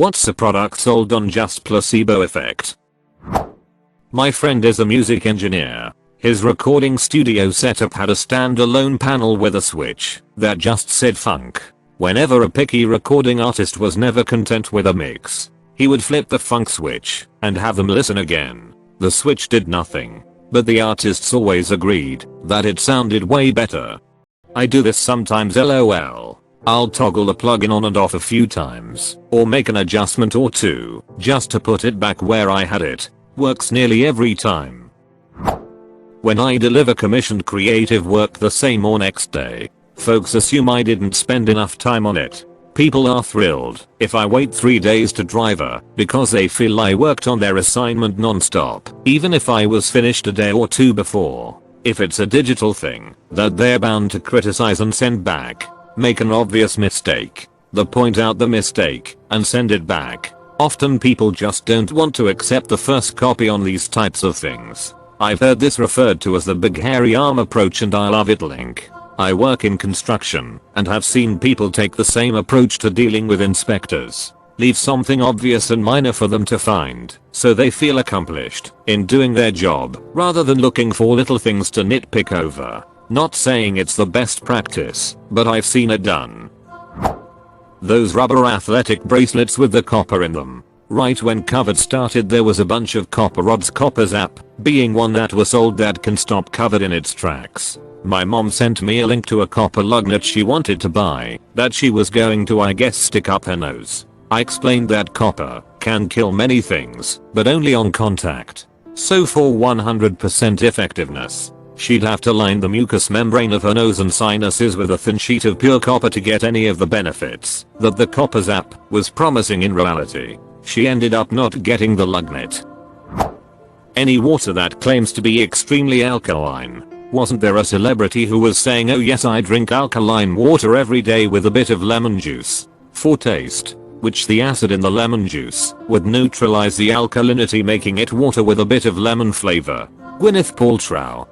What's a product sold on just placebo effect? My friend is a music engineer. His recording studio setup had a standalone panel with a switch that just said funk. Whenever a picky recording artist was never content with a mix, he would flip the funk switch and have them listen again. The switch did nothing, but the artists always agreed that it sounded way better. I do this sometimes, lol. I'll toggle the plugin on and off a few times, or make an adjustment or two, just to put it back where I had it. Works nearly every time. When I deliver commissioned creative work the same or next day, folks assume I didn't spend enough time on it. People are thrilled if I wait 3 days to deliver because they feel I worked on their assignment non-stop, even if I was finished a day or two before. If it's a digital thing that they're bound to criticize and send back, make an obvious mistake, they point out the mistake and send it back. Often people just don't want to accept the first copy on these types of things. I've heard this referred to as the big hairy arm approach, and I love it. Link. I work in construction and have seen people take the same approach to dealing with inspectors. Leave something obvious and minor for them to find, so they feel accomplished in doing their job, rather than looking for little things to nitpick over. Not saying it's the best practice, but I've seen it done. Those rubber athletic bracelets with the copper in them. Right when COVID started, there was a bunch of copper rods, Copper Zap being one that was sold that can stop COVID in its tracks. My mom sent me a link to a copper lugnet she wanted to buy that she was going to, I guess, stick up her nose. I explained that copper can kill many things, but only on contact. So for 100% effectiveness, she'd have to line the mucous membrane of her nose and sinuses with a thin sheet of pure copper to get any of the benefits that the Copper Zap was promising in reality. She ended up not getting the lugnet. Any water that claims to be extremely alkaline. Wasn't there a celebrity who was saying, oh yes, I drink alkaline water every day with a bit of lemon juice for taste, which the acid in the lemon juice would neutralize the alkalinity, making it water with a bit of lemon flavor. Gwyneth Paltrow.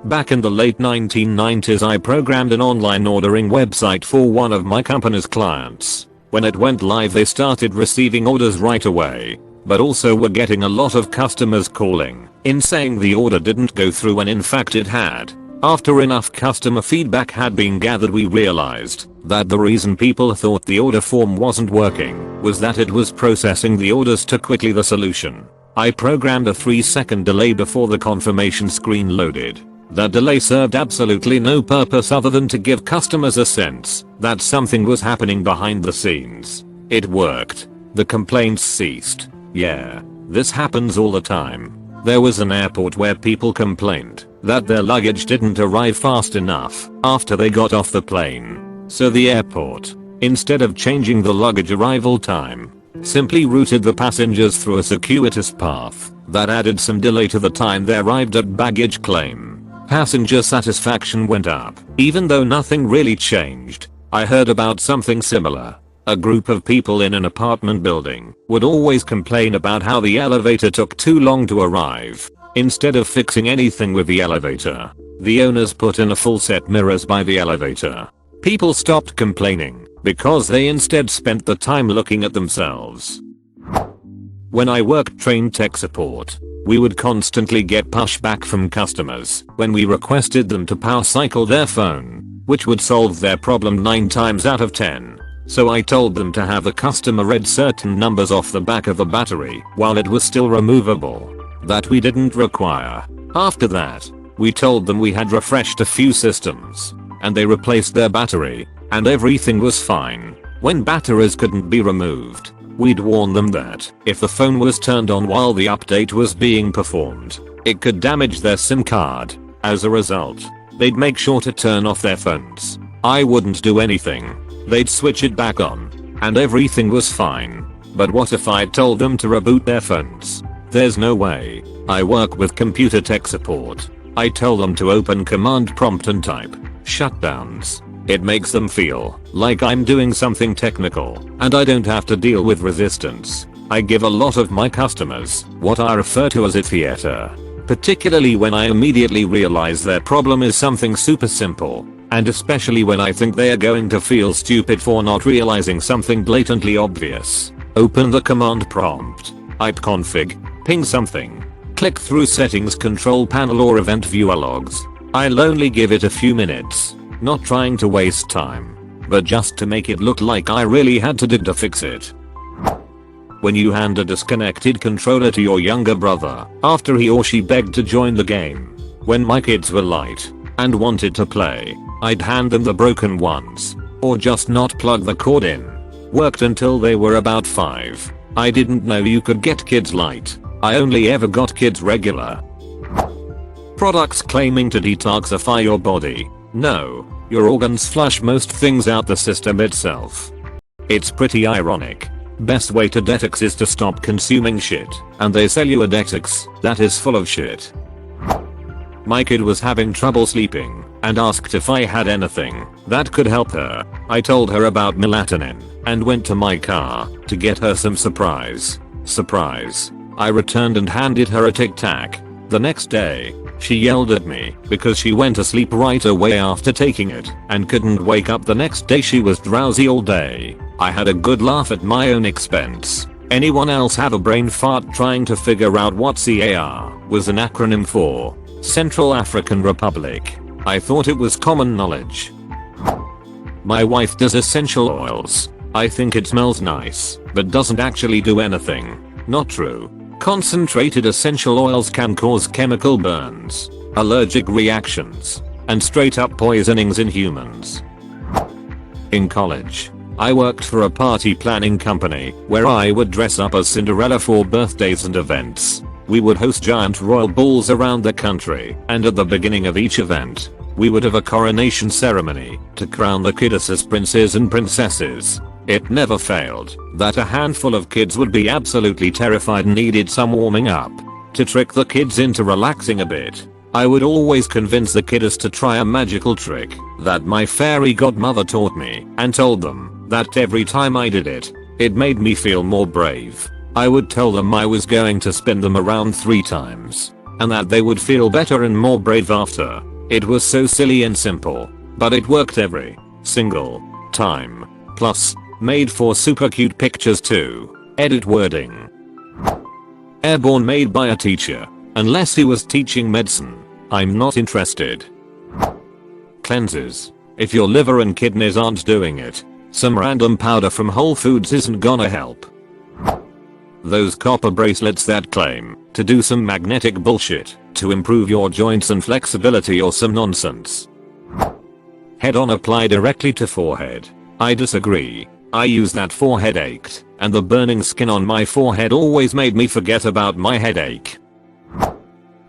Back in the late 1990s, I programmed an online ordering website for one of my company's clients. When it went live, they started receiving orders right away, but also were getting a lot of customers calling in saying the order didn't go through when in fact it had. After enough customer feedback had been gathered, we realized that the reason people thought the order form wasn't working was that it was processing the orders too quickly. The solution: I programmed a 3-second delay before the confirmation screen loaded. That delay served absolutely no purpose other than to give customers a sense that something was happening behind the scenes. It worked. The complaints ceased. Yeah, this happens all the time. There was an airport where people complained that their luggage didn't arrive fast enough after they got off the plane. So the airport, instead of changing the luggage arrival time, simply routed the passengers through a circuitous path that added some delay to the time they arrived at baggage claim. Passenger satisfaction went up, even though nothing really changed. I heard about something similar. A group of people in an apartment building would always complain about how the elevator took too long to arrive. Instead of fixing anything with the elevator, the owners put in a full set mirrors by the elevator. People stopped complaining because they instead spent the time looking at themselves. When I worked train tech support, we would constantly get pushback from customers when we requested them to power cycle their phone, which would solve their problem 9 times out of 10. So I told them to have the customer read certain numbers off the back of the battery while it was still removable that we didn't require. After that, we told them we had refreshed a few systems and they replaced their battery and everything was fine. When batteries couldn't be removed, we'd warn them that if the phone was turned on while the update was being performed, it could damage their SIM card. As a result, they'd make sure to turn off their phones. I wouldn't do anything. They'd switch it back on, and everything was fine. But what if I told them to reboot their phones? There's no way. I work with computer tech support. I tell them to open command prompt and type shutdowns. It makes them feel like I'm doing something technical and I don't have to deal with resistance. I give a lot of my customers what I refer to as a theater, particularly when I immediately realize their problem is something super simple and especially when I think they are going to feel stupid for not realizing something blatantly obvious. Open the command prompt, ipconfig, ping something, click through settings control panel or event viewer logs. I'll only give it a few minutes, not trying to waste time, but just to make it look like I really had to dig to fix it. When you hand a disconnected controller to your younger brother after he or she begged to join the game. When my kids were light and wanted to play, I'd hand them the broken ones, or just not plug the cord in. Worked until they were about 5. I didn't know you could get kids light. I only ever got kids regular. Products claiming to detoxify your body. No, your organs flush most things out the system itself. It's pretty ironic. Best way to detox is to stop consuming shit, and they sell you a detox that is full of shit. My kid was having trouble sleeping and asked if I had anything that could help her. I told her about melatonin and went to my car to get her some surprise. I returned and handed her a Tic Tac. The next day, she yelled at me because she went to sleep right away after taking it and couldn't wake up the next day. She was drowsy all day. I had a good laugh at my own expense. Anyone else have a brain fart trying to figure out what CAR was an acronym for? Central African Republic. I thought it was common knowledge. My wife does essential oils. I think it smells nice, but doesn't actually do anything. Not true. Concentrated essential oils can cause chemical burns, allergic reactions, and straight up poisonings in humans. In college, I worked for a party planning company where I would dress up as Cinderella for birthdays and events. We would host giant royal balls around the country, and at the beginning of each event, we would have a coronation ceremony to crown the kiddos as princes and princesses. It never failed that a handful of kids would be absolutely terrified and needed some warming up. To trick the kids into relaxing a bit, I would always convince the kiddos to try a magical trick that my fairy godmother taught me and told them that every time I did it, it made me feel more brave. I would tell them I was going to spin them around 3 times and that they would feel better and more brave after. It was so silly and simple, but it worked every single time. Plus, made for super cute pictures too. Edit wording. Airborne made by a teacher. Unless he was teaching medicine, I'm not interested. Cleanses. If your liver and kidneys aren't doing it, some random powder from Whole Foods isn't gonna help. Those copper bracelets that claim to do some magnetic bullshit to improve your joints and flexibility or some nonsense. Head on apply directly to forehead. I disagree. I use that for headaches, and the burning skin on my forehead always made me forget about my headache.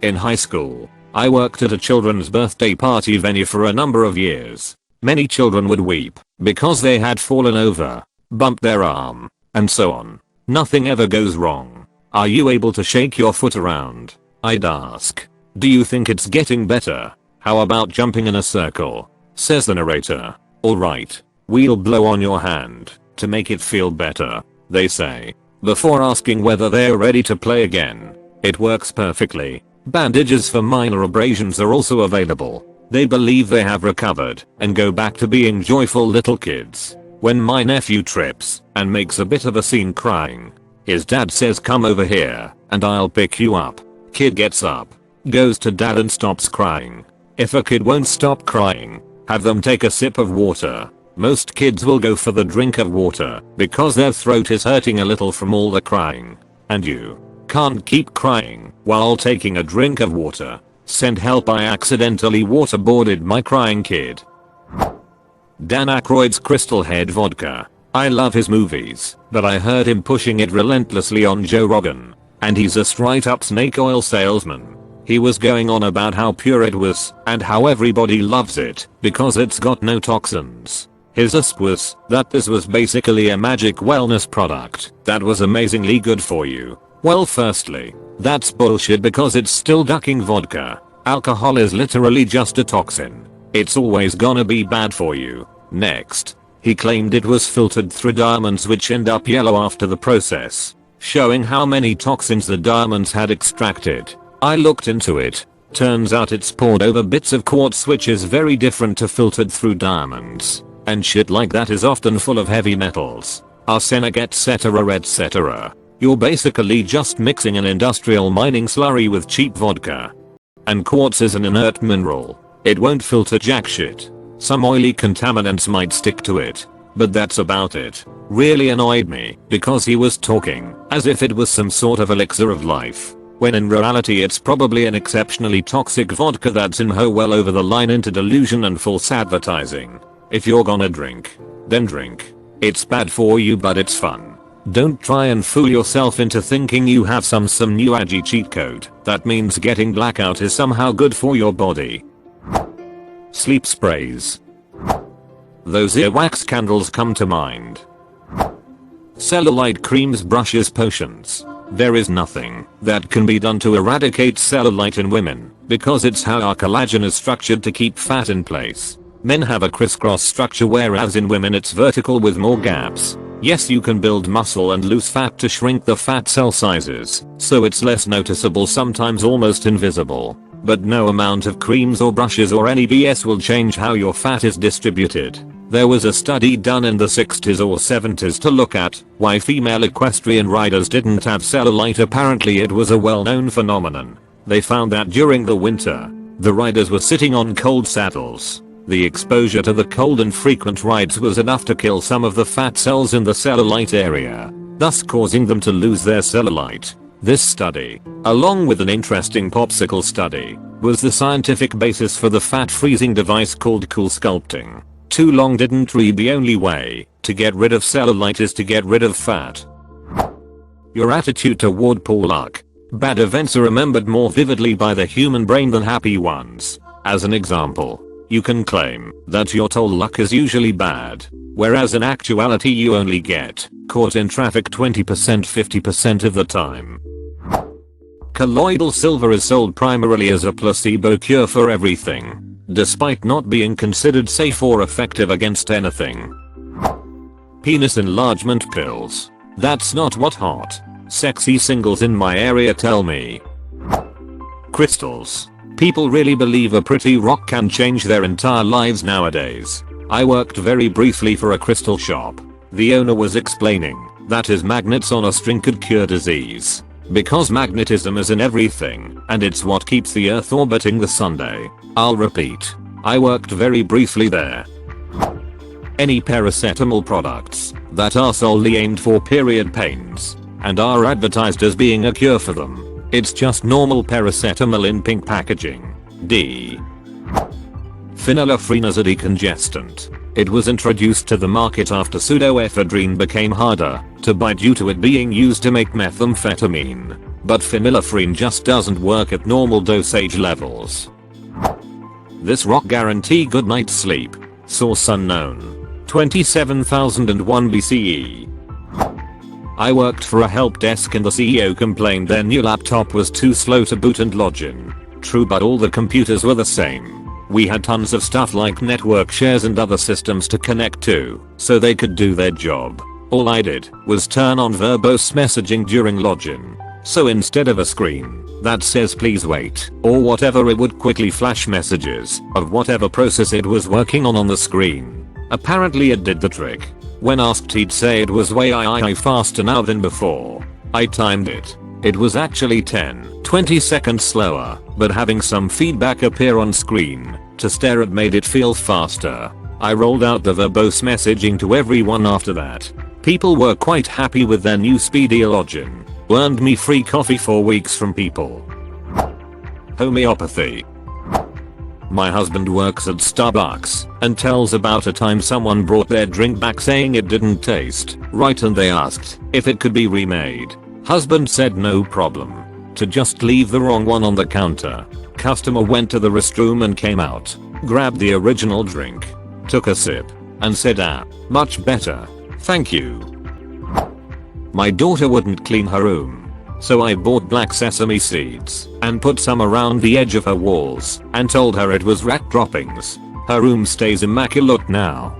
In high school, I worked at a children's birthday party venue for a number of years. Many children would weep because they had fallen over, bumped their arm, and so on. Nothing ever goes wrong. Are you able to shake your foot around? I'd ask. Do you think it's getting better? How about jumping in a circle? Says the narrator. Alright. We'll blow on your hand to make it feel better, they say, before asking whether they're ready to play again. It works perfectly. Bandages for minor abrasions are also available. They believe they have recovered and go back to being joyful little kids. When my nephew trips and makes a bit of a scene crying, his dad says, "Come over here and I'll pick you up." Kid gets up, goes to dad and stops crying. If a kid won't stop crying, have them take a sip of water. Most kids will go for the drink of water because their throat is hurting a little from all the crying. And you can't keep crying while taking a drink of water. Send help, I accidentally waterboarded my crying kid. Dan Aykroyd's Crystal Head Vodka. I love his movies, but I heard him pushing it relentlessly on Joe Rogan. And he's a straight up snake oil salesman. He was going on about how pure it was and how everybody loves it because it's got no toxins. His USP was that this was basically a magic wellness product that was amazingly good for you. Well, firstly, that's bullshit because it's still ducking vodka. Alcohol is literally just a toxin. It's always gonna be bad for you. Next, he claimed it was filtered through diamonds which end up yellow after the process, showing how many toxins the diamonds had extracted. I looked into it. Turns out it's poured over bits of quartz, which is very different to filtered through diamonds. And shit like that is often full of heavy metals, arsenic, etc. You're basically just mixing an industrial mining slurry with cheap vodka. And quartz is an inert mineral. It won't filter jack shit. Some oily contaminants might stick to it, but that's about it. Really annoyed me because he was talking as if it was some sort of elixir of life, when in reality it's probably an exceptionally toxic vodka that's in well over the line into delusion and false advertising. If you're gonna drink, then drink. It's bad for you, but it's fun. Don't try and fool yourself into thinking you have some new aggy cheat code that means getting blackout is somehow good for your body. Sleep sprays. Those earwax candles come to mind. Cellulite creams, brushes, potions. There is nothing that can be done to eradicate cellulite in women because it's how our collagen is structured to keep fat in place. Men have a crisscross structure, whereas in women it's vertical with more gaps. Yes, you can build muscle and lose fat to shrink the fat cell sizes, so it's less noticeable, sometimes almost invisible. But no amount of creams or brushes or any BS will change how your fat is distributed. There was a study done in the 60s or 70s to look at why female equestrian riders didn't have cellulite. Apparently it was a well-known phenomenon. They found that during the winter, the riders were sitting on cold saddles. The exposure to the cold and frequent rides was enough to kill some of the fat cells in the cellulite area, thus causing them to lose their cellulite. This study, along with an interesting popsicle study, was the scientific basis for the fat freezing device called cool sculpting. Too long didn't read the only way to get rid of cellulite is to get rid of fat. Your attitude toward poor luck. Bad events are remembered more vividly by the human brain than happy ones. As an example, you can claim that your toll luck is usually bad, whereas in actuality you only get caught in traffic 20% 50% of the time. Colloidal silver is sold primarily as a placebo cure for everything, despite not being considered safe or effective against anything. Penis enlargement pills. That's not what hot, sexy singles in my area tell me. Crystals. People really believe a pretty rock can change their entire lives nowadays. I worked very briefly for a crystal shop. The owner was explaining that his magnets on a string could cure disease. Because magnetism is in everything, and it's what keeps the earth orbiting the sun. I'll repeat. I worked very briefly there. Any paracetamol products that are solely aimed for period pains and are advertised as being a cure for them. It's just normal paracetamol in pink packaging. D. Phenylephrine as a decongestant. It was introduced to the market after pseudoephedrine became harder to buy due to it being used to make methamphetamine. But phenylephrine just doesn't work at normal dosage levels. This rock guarantee good night's sleep. Source unknown. 27,001 BCE. I worked for a help desk and the CEO complained their new laptop was too slow to boot and log in. True, but all the computers were the same. We had tons of stuff like network shares and other systems to connect to, so they could do their job. All I did was turn on verbose messaging during login. So instead of a screen that says please wait or whatever, it would quickly flash messages of whatever process it was working on the screen. Apparently it did the trick. When asked, he'd say it was way faster now than before. I timed it. It was actually 10-20 seconds slower, but having some feedback appear on screen to stare at made it feel faster. I rolled out the verbose messaging to everyone after that. People were quite happy with their new speedy login. Earned me free coffee for weeks from people. Homeopathy. My husband works at Starbucks and tells about a time someone brought their drink back saying it didn't taste right and they asked if it could be remade. Husband said no problem, to just leave the wrong one on the counter. Customer went to the restroom and came out, grabbed the original drink, took a sip, and said much better. Thank you. My daughter wouldn't clean her room. So I bought black sesame seeds and put some around the edge of her walls and told her it was rat droppings. Her room stays immaculate now.